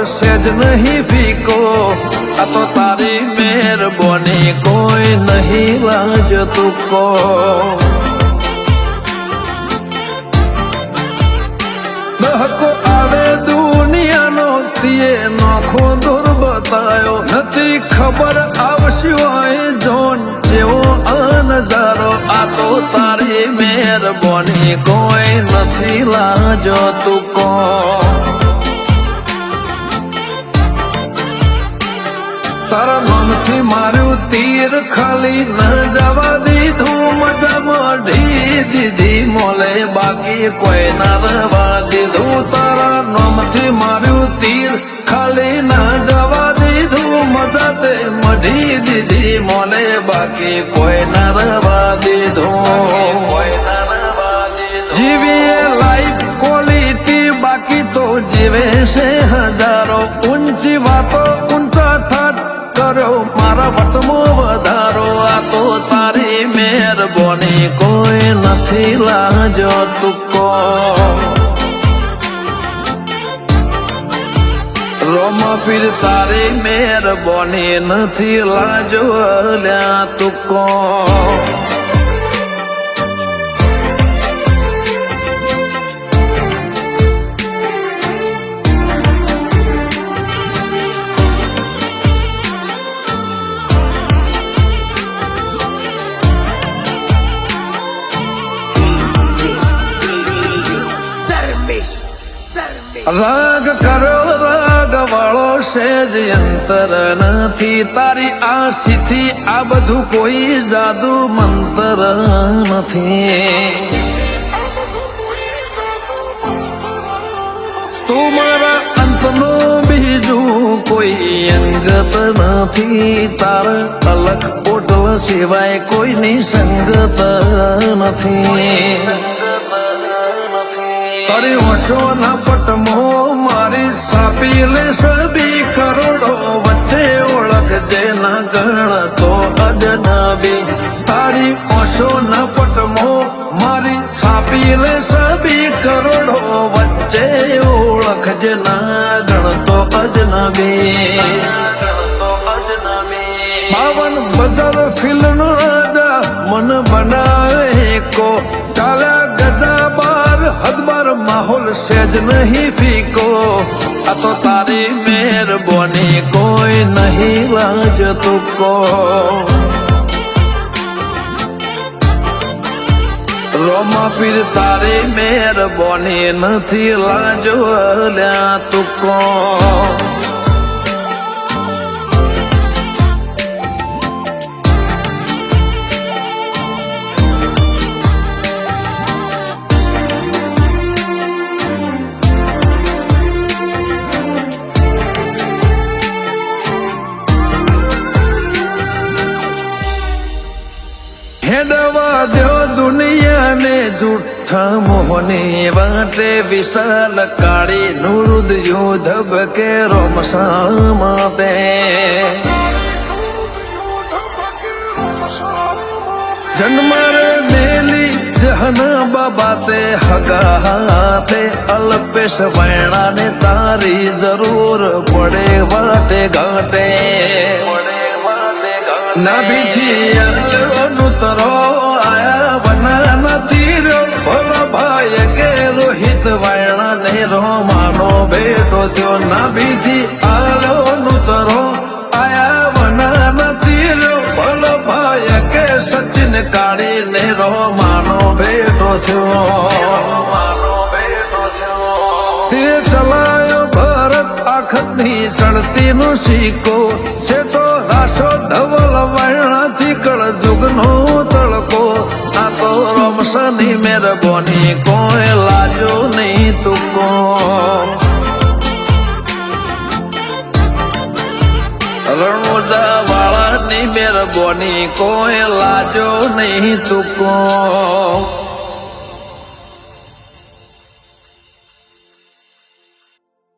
સેજ નહીં ફીકો આ તો તારી મહેરબાની કોઈ નહીં લાજ તુકો દહકો આવે દુનિયાનો તીએ નોખો દૂર બતાયો નથી ખબર આવશે હોય જોન જેવો આ નજારો આ તો તારી મહેરબાની કોઈ નથી લાજો તુકો તારા નામથી માર્યું તીર ખાલી ન જવા દીધું મજા મઢી દીધી મોલે બાકી કોઈ ના રવા દીધું તારા નામથી માર્યું તીર ખાલી ન જવા દીધું મજા તે મઢી દીધી મોલે બાકી કોઈ ના રવા દીધું જીવીએ લાઈફ ક્વોલિટી બાકી તો જીવે છે હજારો ઊંચી વાતો ઊંચા ઠાઠ કર્યો મારા વટમાં વધારો આ તો તારી મહેરબાની કોઈ નથી લાજો તુકો રોમા પીર તારી મહેરબાની નથી લાજો લ્યા તુકો રાગ કરો રાગ વાળો સેજ અંતર નથી તારી આશીથી આ બધું કોઈ જાદુ મંતર નથી તું મારા અંતનો બીજું કોઈ અંગત નથી તારા અલગ ઓટલ સિવાય કોઈની સંગત નથી તારી હોશો ના પટમો મારી સાપી લે સબી કરોડો વચ્ચે ઓળખ જે ના ગણતો અજનબી તારી હોશો ના પટમો મારી છાપી લે સબી કરોડો વચ્ચે ઓળખ જે ના ગણતો અજનબી બાવન બજાર ફિલ્મ રાજા મન બનાવે કો ચાલ્યા ગજા બાર હદબાર માહોલ સેજ નહીં ફીકો આ તો તારી મહેરબાની કોઈ નહીં લાજ તુકો રોમા પીર તારી મહેરબાની નથી લાજો લ્યા તુકો હેડવા દો દુનિયાને જૂઠા મોહની વાટે વિશાલ કાળી નુરુદ યુદ્ધ બકે રોમસા માટે જન્મરે મેલી જહના બાબાતે હગા હાથે અલ્પેશ વૈણાને તારી જરૂર પડે વાટે ઘાટે નાભીથી અલ્લોનું તરો આયા વના નથી રહ્યો ભોલા ભાઈ કે રોહિત વાયણા ને રોમાનો બેટો થયો નાભીથી અલ્લોનું તરો આયા વના નથી રહ્યો ભોલા ભાઈ કે સચિન કાળી ને રોમાનો બેટો થયો તે ચલાયો ભરત આખતની ચડતી નો સિક્કો છે તો રાશો ધવલ વર્ણાથી કળ જુગનો તળકો આ તો રોમસની મહેરબાની કોઈ લાજો નહીં તુકો રણોજા વાળાની મહેરબાની કોઈ લાજો નહીં તુકો